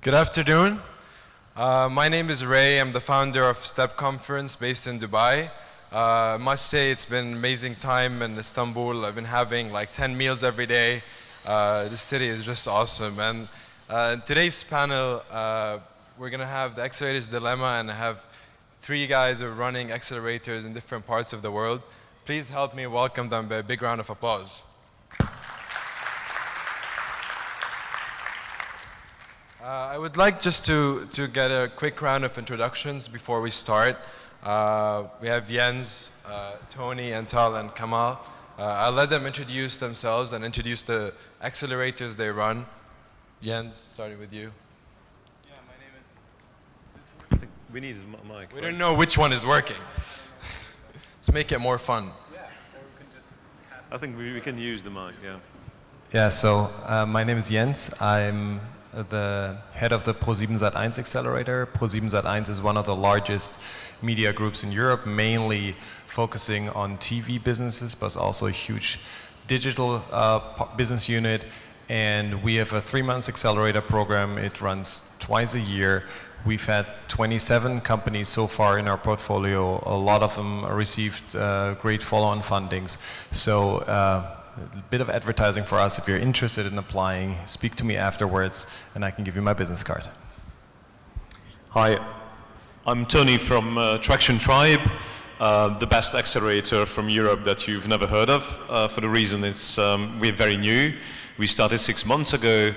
Good afternoon. My name is Ray. I'm the founder of Step Conference based in Dubai. I must say it's been an amazing time in Istanbul. I've been having like 10 meals every day. This city is just awesome. And in today's panel, we're going to have the Accelerators Dilemma, and I have three guys who are running accelerators in different parts of the world. Please help me welcome them by a big round of applause. I would like just to get a quick round of introductions before we start. We have Jens, Tony, and Tal, and Kamal. I'll let them introduce themselves and introduce the accelerators they run. Jens, starting with you. Yeah, my name is this working? I think we need a mic. We don't know which one is working. Let's make it more fun. Yeah, or we can just I think we can use the mic, yeah. Yeah, so my name is Jens. I'm the head of the Pro7sat.1 accelerator. Pro7sat.1 is one of the largest media groups in Europe, mainly focusing on TV businesses, but also a huge digital business unit. And we have a 3-month accelerator program. It runs twice a year. We've had 27 companies so far in our portfolio. A lot of them received great follow-on fundings. So a bit of advertising for us. If you're interested in applying, speak to me afterwards and I can give you my business card. Hi, I'm Tony from Traction Tribe, the best accelerator from Europe that you've never heard of, for the reason it's we're very new. We started 6 months ago.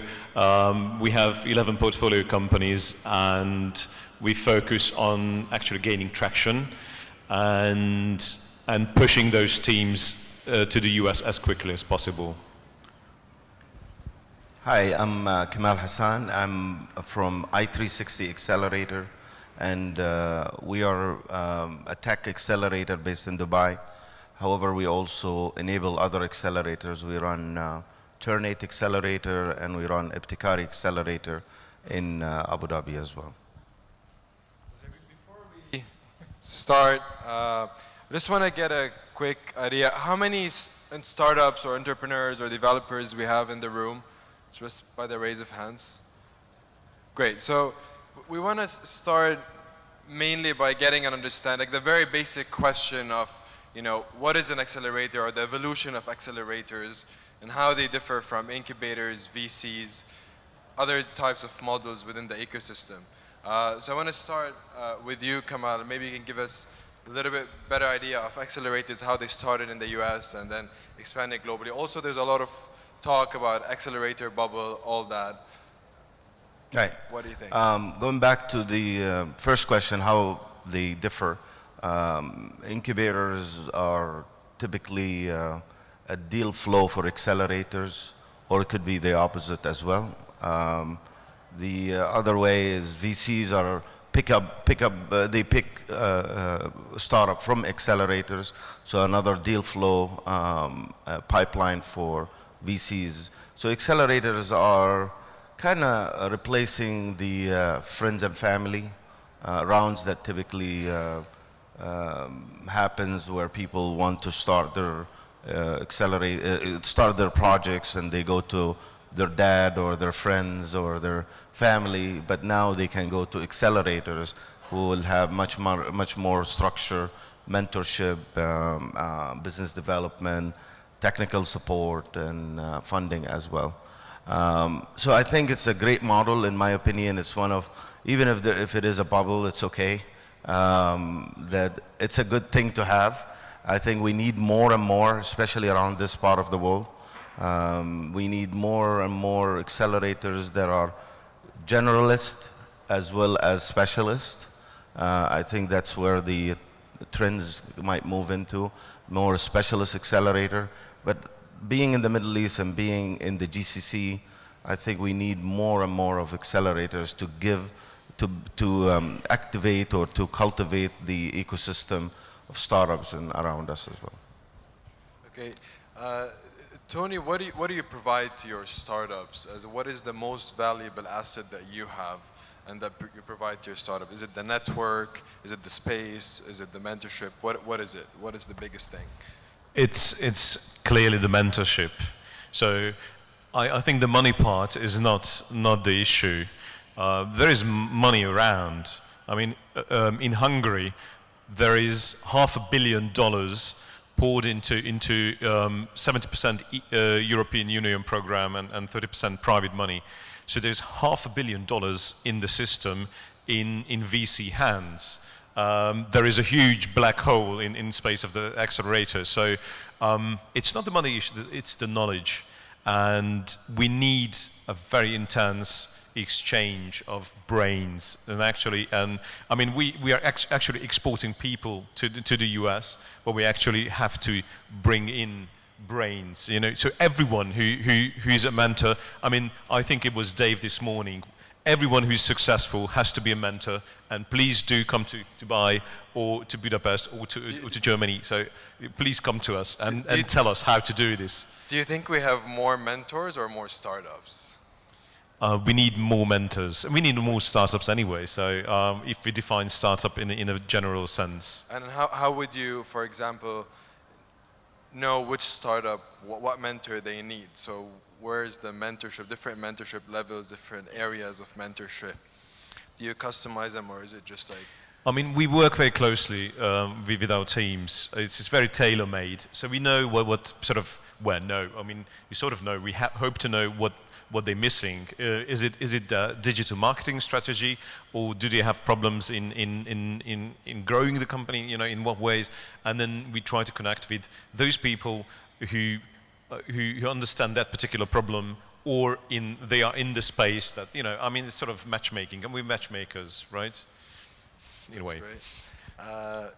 We have 11 portfolio companies and we focus on actually gaining traction and pushing those teams to the US as quickly as possible. Hi, I'm Kamal Hassan. I'm from i360 Accelerator, and we are a tech accelerator based in Dubai. However, we also enable other accelerators. We run Turn8 Accelerator and we run Ibtikari Accelerator in Abu Dhabi as well. Before we start, I just want to get a quick idea. How many startups or entrepreneurs or developers we have in the room? Just by the raise of hands. Great. So we want to start mainly by getting an understanding, like the very basic question of, what is an accelerator, or the evolution of accelerators, and how they differ from incubators, VCs, other types of models within the ecosystem. So I want to start with you, Kamal. Maybe you can give us a little bit better idea of accelerators, how they started in the US and then expanded globally. Also, there's a lot of talk about accelerator bubble, all that. Right. What do you think? Going back to the first question, how they differ. Incubators are typically a deal flow for accelerators, or it could be the opposite as well. The other way is VCs are they pick startup from accelerators, so another deal flow pipeline for VCs. So accelerators are kind of replacing the friends and family rounds that typically happens where people want to start their start their projects and they go to their dad or their friends or their family, but now they can go to accelerators who will have much more structure, mentorship, business development, technical support, and funding as well. So I think it's a great model. In my opinion, it's one of, even if it is a bubble, it's okay. That it's a good thing to have. I think we need more and more, especially around this part of the world. We need more and more accelerators that are generalist as well as specialist. I think that's where the trends might move into, more specialist accelerator. But being in the Middle East and being in the GCC, I think we need more and more of accelerators to activate or to cultivate the ecosystem of startups and around us as well. Okay. Tony, what do you provide to your startups? What is the most valuable asset that you have and that you provide to your startup? Is it the network? Is it the space? Is it the mentorship? What is it? What is the biggest thing? It's clearly the mentorship. So I think the money part is not the issue. there is money around. I mean, in Hungary, there is $500 million poured into 70% European Union program and 30% private money. So there's $500 million in the system in VC hands. There is a huge black hole in space of the accelerator. So it's not the money issue, it's the knowledge. And we need a very intense exchange of brains. And actually, I mean, we are actually exporting people to the US, but we actually have to bring in brains, you know. So everyone who is a mentor, I mean, I think it was Dave this morning, everyone who's successful has to be a mentor, and please do come to Dubai or to Budapest or to Germany. So please come to us and tell us how to do this. Do you think we have more mentors or more startups? We need more mentors. We need more startups anyway. So if we define startup in a general sense. And how would you, for example, know which startup, what mentor they need? So where's the mentorship, different mentorship levels, different areas of mentorship? Do you customize them, or is it just like? I mean, we work very closely with our teams. It's very tailor-made. So we know what sort of, well, no, I mean, we sort of know, we hope to know what they're missing. Is it digital marketing strategy, or do they have problems in growing the company, you know, in what ways? And then we try to connect with those people who understand that particular problem, or they are in the space that, you know, I mean, it's sort of matchmaking, and we're matchmakers, right? In a way. Great.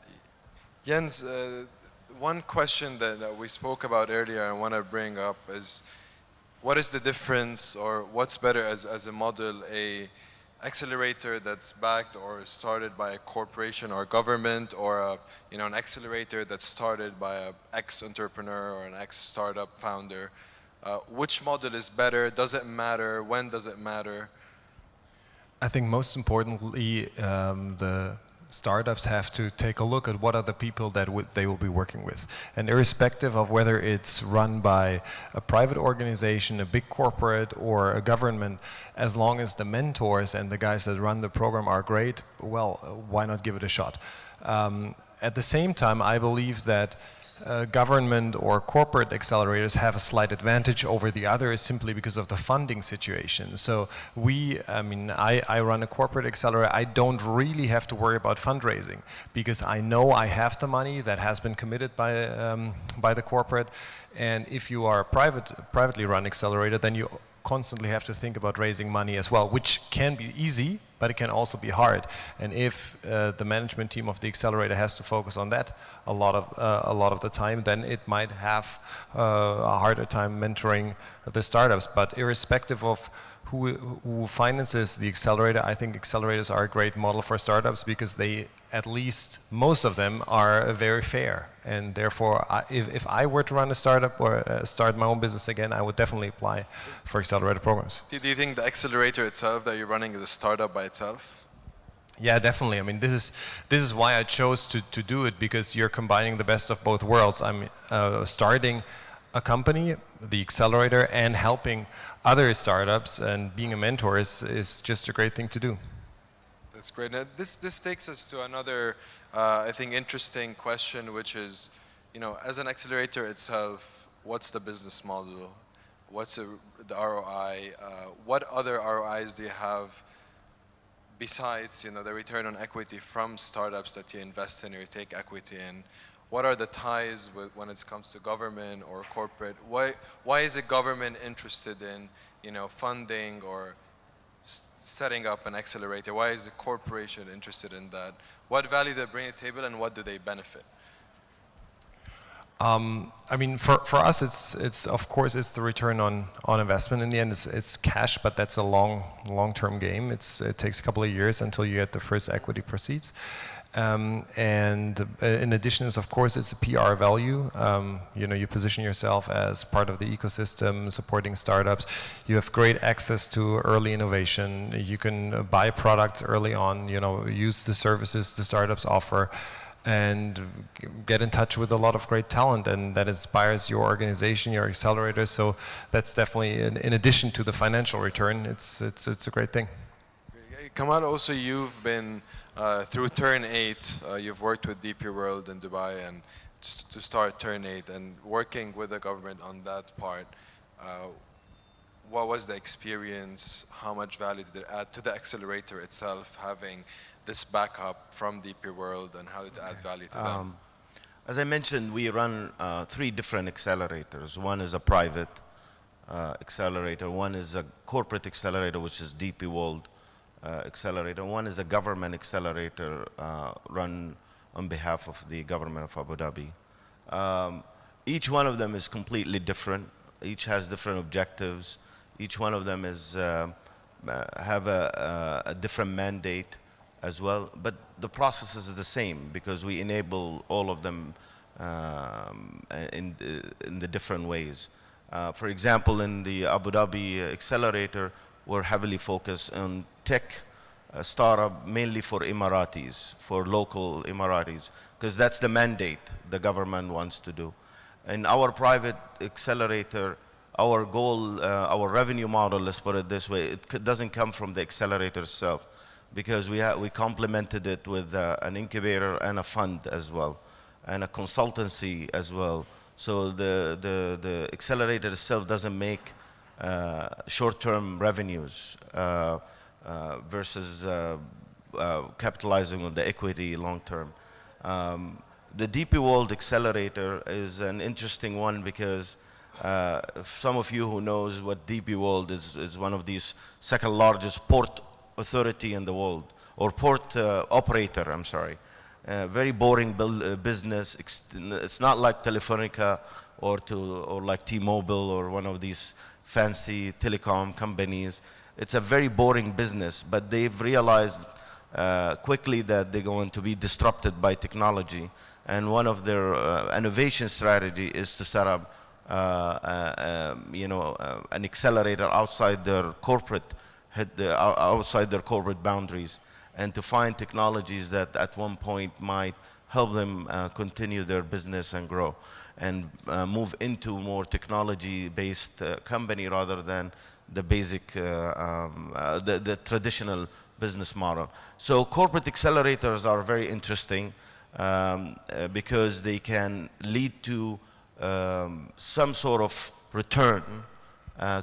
Jens, one question that we spoke about earlier I want to bring up is, what is the difference, or what's better as a model, a accelerator that's backed or started by a corporation or government, or an accelerator that's started by an ex-entrepreneur or an ex-startup founder? Which model is better? Does it matter? When does it matter? I think most importantly, the startups have to take a look at what are the people that they will be working with. And irrespective of whether it's run by a private organization, a big corporate, or a government, as long as the mentors and the guys that run the program are great, well, why not give it a shot? At the same time, I believe that government or corporate accelerators have a slight advantage over the others simply because of the funding situation. So I run a corporate accelerator. I don't really have to worry about fundraising because I know I have the money that has been committed by the corporate. And if you are a privately run accelerator, then you constantly have to think about raising money as well, which can be easy, but it can also be hard. And if the management team of the accelerator has to focus on that a lot of the time, then it might have a harder time mentoring the startups. But irrespective of who finances the accelerator, I think accelerators are a great model for startups because they, at least most of them, are very fair. And therefore, if I were to run a startup or start my own business again, I would definitely apply for accelerator programs. Do you think the accelerator itself that you're running is a startup by itself? Yeah, definitely. I mean, this is why I chose to do it, because you're combining the best of both worlds. I'm starting a company, the accelerator, and helping other startups, and being a mentor is just a great thing to do. That's great. Now, this takes us to another, I think, interesting question, which is, as an accelerator itself, what's the business model? What's the ROI? What other ROIs do you have besides, the return on equity from startups that you invest in or you take equity in? What are the ties when it comes to government or corporate? Why is a government interested in, funding or setting up an accelerator? Why is a corporation interested in that? What value do they bring to the table, and what do they benefit? I mean, for us, it's of course it's the return on investment. In the end, it's cash, but that's a long-term game. It takes a couple of years until you get the first equity proceeds. And in addition, of course, it's a PR value. You position yourself as part of the ecosystem, supporting startups. You have great access to early innovation. You can buy products early on. Use the services the startups offer, and get in touch with a lot of great talent, and that inspires your organization, your accelerator. So that's definitely, in addition to the financial return, it's a great thing. Kamal, also you've been through Turn 8, you've worked with DP World in Dubai and to start Turn 8 and working with the government on that part. What was the experience? How much value did it add to the accelerator itself, having this backup from DP World, and how did it add value to them? As I mentioned, we run 3 different accelerators. One is a private accelerator, one is a corporate accelerator, which is DP World accelerator, one is a government accelerator run on behalf of the government of Abu Dhabi. Each one of them is completely different. Each has different objectives. Each one of them is have a different mandate as well, but the process is the same because we enable all of them in the different ways. For example, in the Abu Dhabi accelerator, we're heavily focused on tech startup, mainly for Emiratis, for local Emiratis, because that's the mandate the government wants to do. In our private accelerator, our goal, our revenue model, let's put it this way, it doesn't come from the accelerator itself, because we complemented it with an incubator and a fund as well, and a consultancy as well. So the accelerator itself doesn't make short-term revenues versus capitalizing on the equity long-term. The DP World Accelerator is an interesting one because some of you who knows what DP World is one of these second largest port authority in the world, or port operator, I'm sorry. Very boring business. It's not like Telefonica or like T-Mobile or one of these fancy telecom companies. It's a very boring business, but they've realized quickly that they're going to be disrupted by technology. And one of their innovation strategy is to set up an accelerator outside their corporate boundaries, and to find technologies that at one point might help them continue their business and grow and move into more technology-based company rather than the basic, the traditional business model. So corporate accelerators are very interesting because they can lead to some sort of return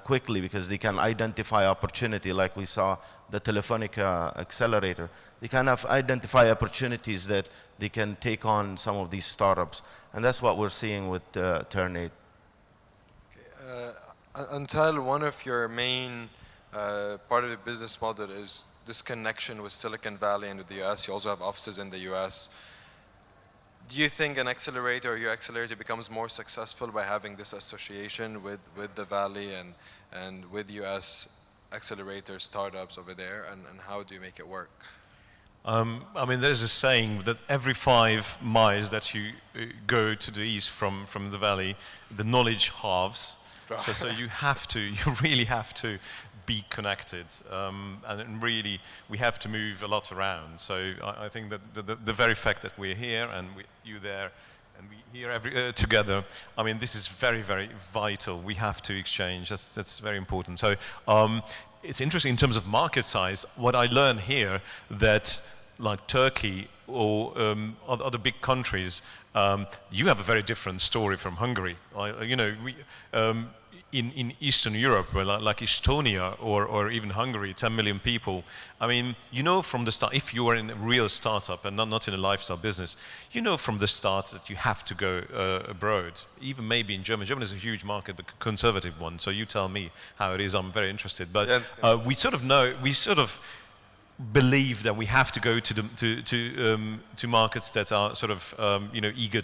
quickly, because they can identify opportunity, like we saw the Telefonica accelerator. They kind of identify opportunities that they can take on some of these startups, and that's what we're seeing with Turn 8. Okay, until one of your main part of the business model is this connection with Silicon Valley and with the US. You also have offices in the US. Do you think an accelerator or your accelerator becomes more successful by having this association with the Valley and with US accelerator startups over there, and how do you make it work? I mean, there's a saying that every 5 miles that you go to the east from the valley, the knowledge halves. So you really have to be connected, and really we have to move a lot around. So I think that the very fact that we're here and you there and we here together, I mean, this is very, very vital. We have to exchange. That's very important. So it's interesting in terms of market size. What I learned here, that like Turkey or other big countries, you have a very different story from Hungary. In Eastern Europe, like Estonia or even Hungary, 10 million people. I mean, you know from the start, if you are in a real startup and not in a lifestyle business, you know from the start that you have to go abroad. Even maybe in Germany. Germany is a huge market, but a conservative one. So you tell me how it is. I'm very interested. But yes, we sort of believe that we have to go to markets that are sort of eager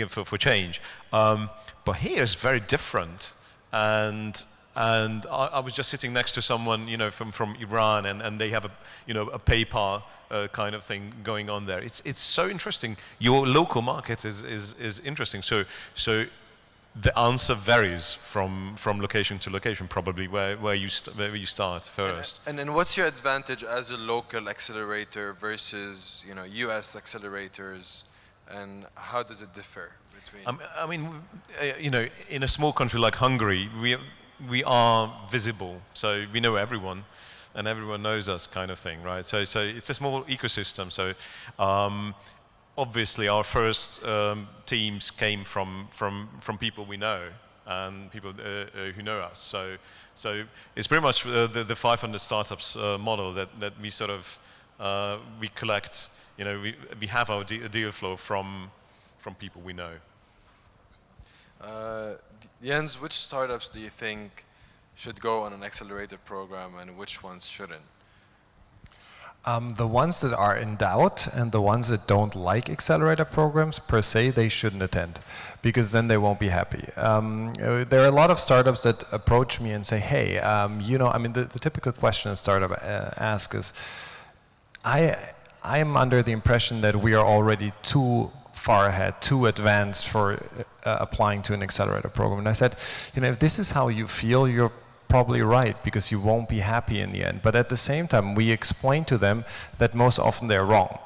for change. But here is very different. And I was just sitting next to someone, from Iran, and they have a PayPal kind of thing going on there. It's so interesting. Your local market is interesting. So the answer varies from location to location, probably where you start first. And what's your advantage as a local accelerator versus US accelerators, and how does it differ? I mean, in a small country like Hungary, we are visible, so we know everyone. and everyone knows us kind of thing, right? So it's a small ecosystem. So obviously our first teams came from people we know and people who know us. So it's pretty much the 500 startups model that we sort of we collect. You know, we have our deal flow from people we know. Jens, which startups do you think should go on an accelerator program and which ones shouldn't? The ones that are in doubt and the ones that don't like accelerator programs per se, they shouldn't attend, because then they won't be happy. There are a lot of startups that approach me and say, hey, you know, I mean, the typical question a startup asks is, I am under the impression that we are already too far ahead, too advanced for applying to an accelerator program. And I said, you know, if this is how you feel, you're probably right, because you won't be happy in the end. But at the same time, we explain to them that most often they're wrong.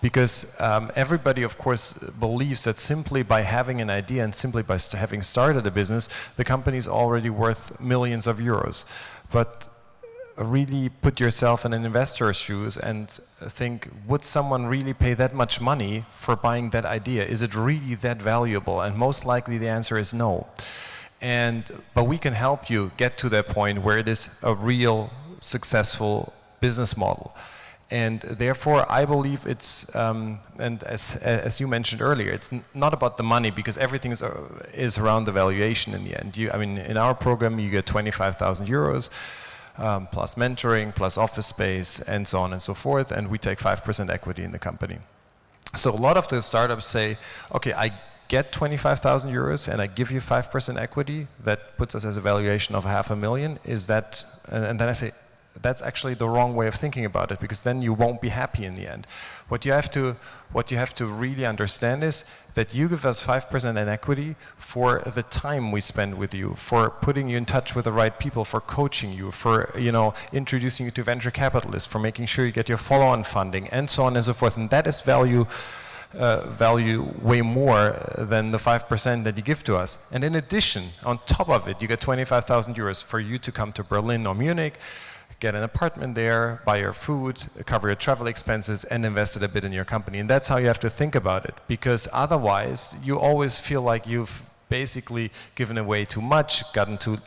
Because everybody, of course, believes that simply by having an idea and simply by having started a business, the company is already worth millions of euros. But really put yourself in an investor's shoes and think, would someone really pay that much money for buying that idea? Is it really that valuable? And most likely the answer is no. But we can help you get to that point where it is a real successful business model. And therefore, I believe it's, and as you mentioned earlier, it's not about the money, because everything is around the valuation in the end. I mean, in our program, you get 25,000 euros, plus mentoring, plus office space, and so on and so forth, and we take 5% equity in the company. So a lot of the startups say, okay, I get 25,000 euros and I give you 5% equity, that puts us as a valuation of 500,000, is that, and then I say, that's actually the wrong way of thinking about it, because then you won't be happy in the end. What you have to really understand is that you give us 5% in equity for the time we spend with you, for putting you in touch with the right people, for coaching you, for, you know, introducing you to venture capitalists, for making sure you get your follow-on funding, and so on and so forth. And that is value way more than the 5% that you give to us. And in addition, on top of it, you get 25,000 euros for you to come to Berlin or Munich, get an apartment there, buy your food, cover your travel expenses, and invest it a bit in your company. And that's how you have to think about it, because otherwise you always feel like you've basically given away too much, gotten too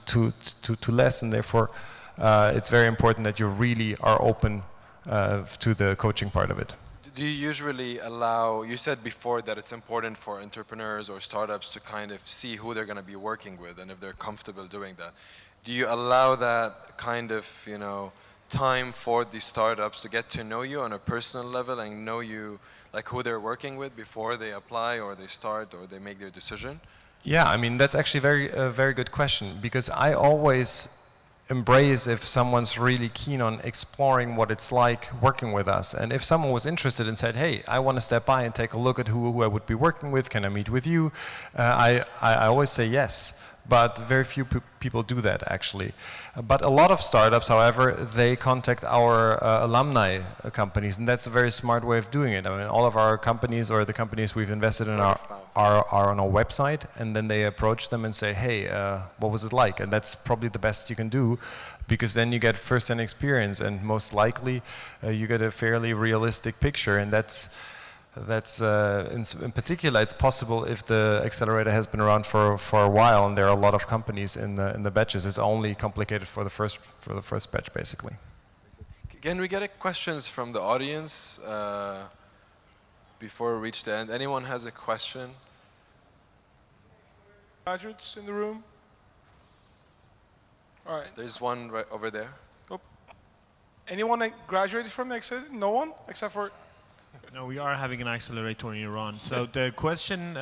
less, and therefore it's very important that you really are open to the coaching part of it. Do you usually allow, you said before that it's important for entrepreneurs or startups to kind of see who they're going to be working with and if they're comfortable doing that. Do you allow that kind of, you know, time for these startups to get to know you on a personal level and know you, like who they're working with before they apply or they start or they make their decision? Yeah, I mean, that's actually a very good question, because I always embrace if someone's really keen on exploring what it's like working with us. And if someone was interested and said, hey, I want to step by and take a look at who I would be working with, can I meet with you? I always say yes. But very few people do that, actually. But a lot of startups, however, they contact our alumni companies, and that's a very smart way of doing it. I mean, all of our companies, or the companies we've invested in, are on our website, and then they approach them and say, hey, what was it like? And that's probably the best you can do, because then you get first-hand experience, and most likely you get a fairly realistic picture, and that's in particular, it's possible if the accelerator has been around for a while and there are a lot of companies in the batches. It's only complicated for the first batch, basically. Can we get questions from the audience before we reach the end? Anyone has a question? Graduates in the room? All right. There's one right over there. Oh. Anyone that graduated from the accelerator? No one, except for... No, we are having an accelerator in Iran. So the question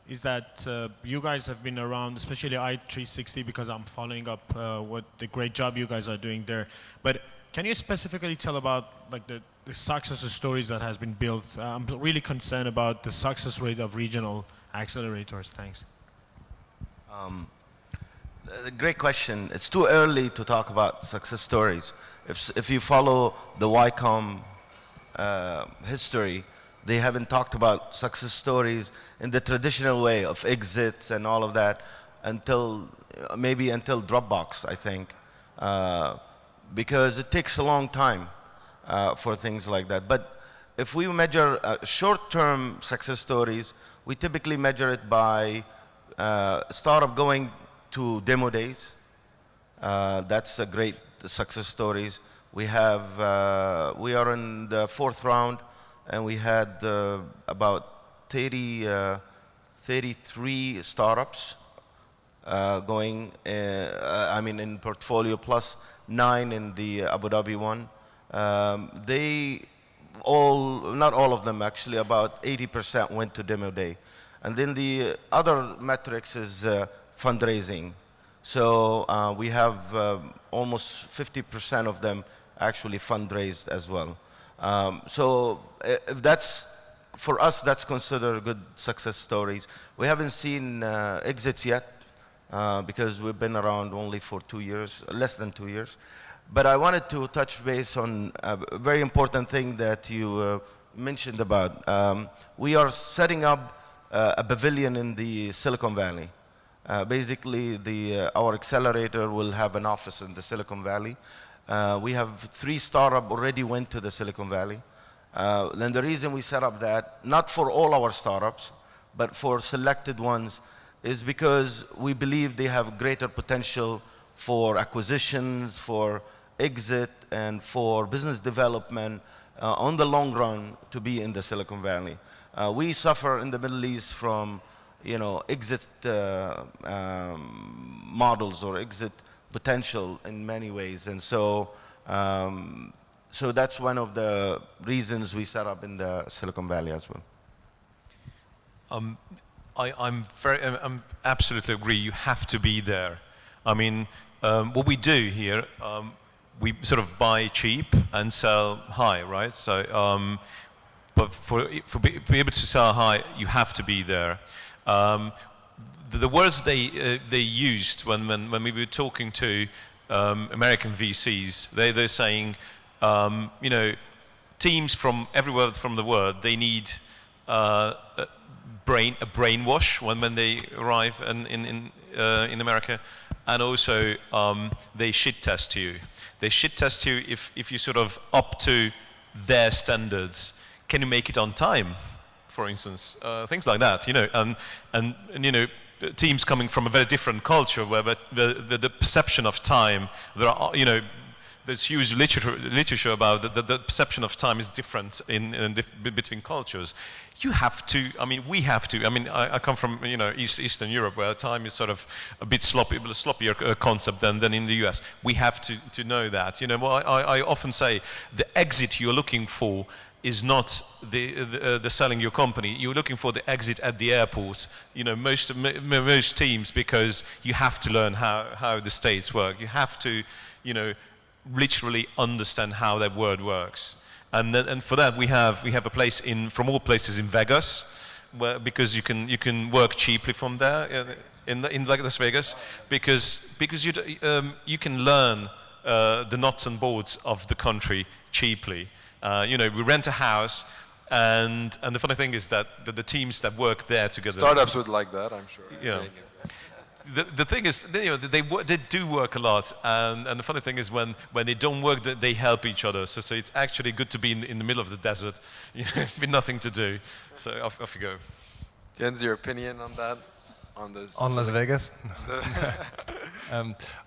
is that you guys have been around, especially i360, because I'm following up what the great job you guys are doing there. But can you specifically tell about like the success stories that has been built? I'm really concerned about the success rate of regional accelerators. Thanks. Great question. It's too early to talk about success stories. If you follow the YCOM history, they haven't talked about success stories in the traditional way of exits and all of that until maybe until Dropbox, I think. because it takes a long time for things like that. But if we measure short-term success stories, we typically measure it by startup going to demo days. That's a great success stories. We have, we are in the 4th round, and we had about 33 startups going, I mean, in portfolio, plus 9 in the Abu Dhabi one. They all, not all of them actually, about 80% went to demo day. And then the other metrics is fundraising. So we have almost 50% of them actually fundraised as well. So if that's, for us, that's considered good success stories. We haven't seen exits yet because we've been around only for 2 years, less than 2 years. But I wanted to touch base on a very important thing that you mentioned about. We are setting up a pavilion in the Silicon Valley. Basically, our accelerator will have an office in the Silicon Valley. We have 3 startups already went to the Silicon Valley. And the reason we set up that, not for all our startups, but for selected ones, is because we believe they have greater potential for acquisitions, for exit, and for business development on the long run to be in the Silicon Valley. We suffer in the Middle East from, you know, exit models or exit potential in many ways, and so so that's one of the reasons we set up in the Silicon Valley as well. I'm absolutely agree. You have to be there. I mean, what we do here, we sort of buy cheap and sell high, right? So, but to be able to sell high, you have to be there. The words they used when we were talking to American VCs, they're saying, you know, teams from everywhere from the world, they need a brainwash when they arrive in America, and also they shit test you. They shit test you if you sort of up to their standards. Can you make it on time, for instance? Things like that, you know, and you know, teams coming from a very different culture where the perception of time, there are, you know, there's huge literature about the perception of time is different between cultures. You have to, I mean, we have to. I mean, I come from, you know, Eastern Europe, where time is sort of a bit sloppier concept than in the US. We have to know that. You know, well, I often say the exit you're looking for is not the selling your company. You're looking for the exit at the airport. You know, most teams, because you have to learn how the states work. You have to, you know, literally understand how that word works. And for that we have a place from all places in Vegas, where, because you can work cheaply from there in like Las Vegas, because you can learn the nuts and bolts of the country cheaply. You know, we rent a house, and the funny thing is that the teams that work there together. Startups would like that, I'm sure. Yeah. The thing is, you know, they do work a lot, and the funny thing is when they don't work, they help each other. So it's actually good to be in the middle of the desert, you know, with nothing to do. So off you go. Jens, your opinion on that? On Las Vegas?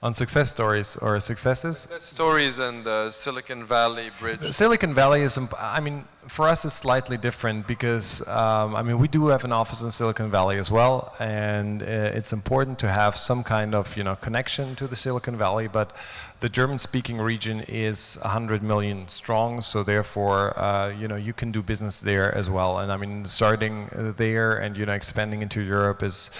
On success stories or successes? Success stories and the Silicon Valley bridge. Silicon Valley is, I mean, for us it's slightly different because, I mean, we do have an office in Silicon Valley as well, and it's important to have some kind of, you know, connection to the Silicon Valley, but the German-speaking region is 100 million strong, so therefore, you know, you can do business there as well. And I mean, starting there and, you know, expanding into Europe is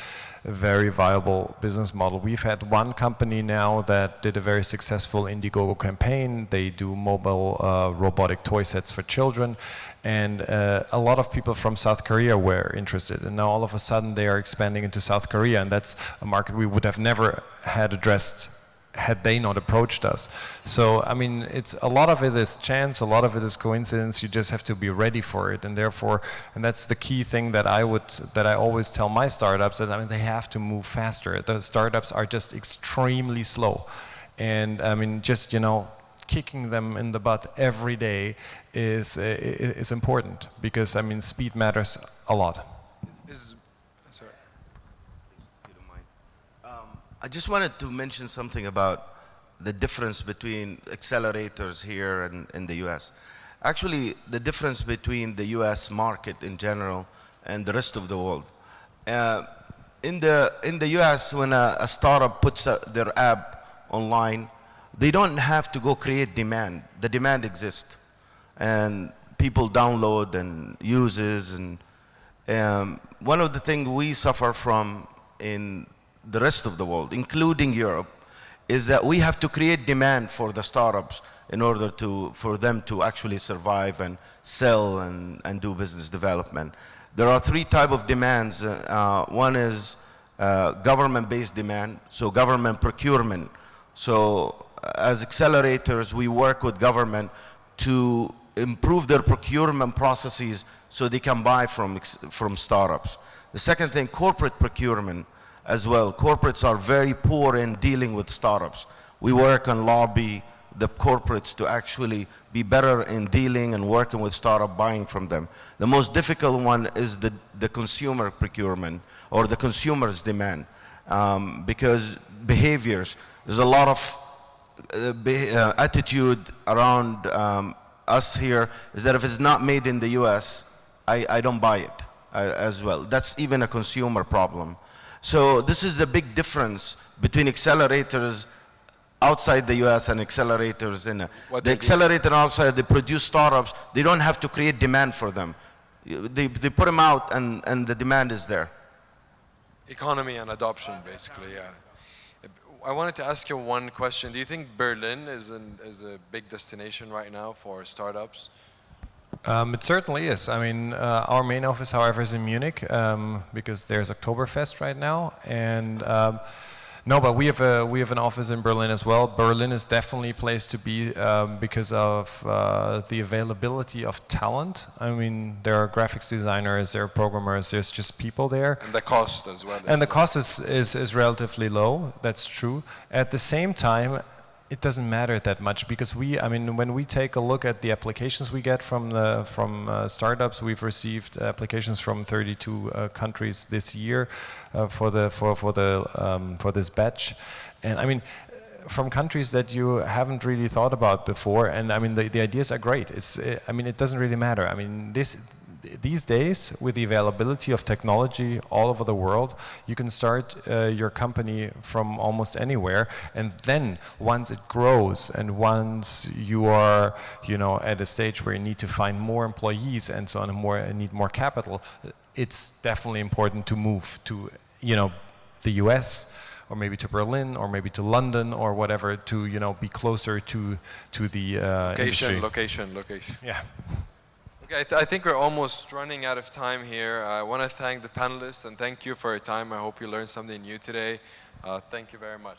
a very viable business model. We've had one company now that did a very successful Indiegogo campaign. They do mobile robotic toy sets for children, and a lot of people from South Korea were interested, and now all of a sudden they are expanding into South Korea, and that's a market we would have never had addressed had they not approached us. So, I mean, it's a lot of it is chance, a lot of it is coincidence. You just have to be ready for it, and therefore, and that's the key thing that I always tell my startups, that I mean, they have to move faster. The startups are just extremely slow, and I mean, just, you know, kicking them in the butt every day is important, because I mean speed matters a lot. Sorry. If you don't mind. I just wanted to mention something about the difference between accelerators here and in the US. Actually, the difference between the US market in general and the rest of the world. In the US, when a startup puts their app online, they don't have to go create demand. The demand exists, and people download and uses. And one of the things we suffer from in the rest of the world, including Europe, is that we have to create demand for the startups in order for them to actually survive and sell and do business development. There are three types of demands. One is government-based demand, so government procurement. So as accelerators, we work with government to improve their procurement processes so they can buy from startups. The second thing, corporate procurement as well. Corporates are very poor in dealing with startups. We work and lobby the corporates to actually be better in dealing and working with startup, buying from them. The most difficult one is the consumer procurement or the consumer's demand, because behaviors, there's a lot of attitude around us here is that if it's not made in the US, I don't buy it as well. That's even a consumer problem. So this is the big difference between accelerators outside the US and accelerators in the accelerator outside. They produce startups. They don't have to create demand for them. They put them out and the demand is there. Economy and adoption, basically, yeah. I wanted to ask you one question. Do you think Berlin is a big destination right now for startups? It certainly is. I mean, our main office, however, is in Munich, because there's Oktoberfest right now, and no, but we have an office in Berlin as well. Berlin is definitely a place to be because of the availability of talent. I mean, there are graphics designers, there are programmers, there's just people there. And the cost as well. And the cost is relatively low, that's true. At the same time, it doesn't matter that much, because I mean, when we take a look at the applications we get from startups, we've received applications from 32 countries this year for this batch, and I mean, from countries that you haven't really thought about before. And I mean, the ideas are great. I mean, it doesn't really matter. I mean, these days, with the availability of technology all over the world, you can start your company from almost anywhere. And then once it grows and once you are, you know, at a stage where you need to find more employees and so on, and need more capital, it's definitely important to move to, you know, the US, or maybe to Berlin, or maybe to London, or whatever, to, you know, be closer to the industry. Location. Yeah. Okay, I think we're almost running out of time here. I want to thank the panelists and thank you for your time. I hope you learned something new today. Thank you very much.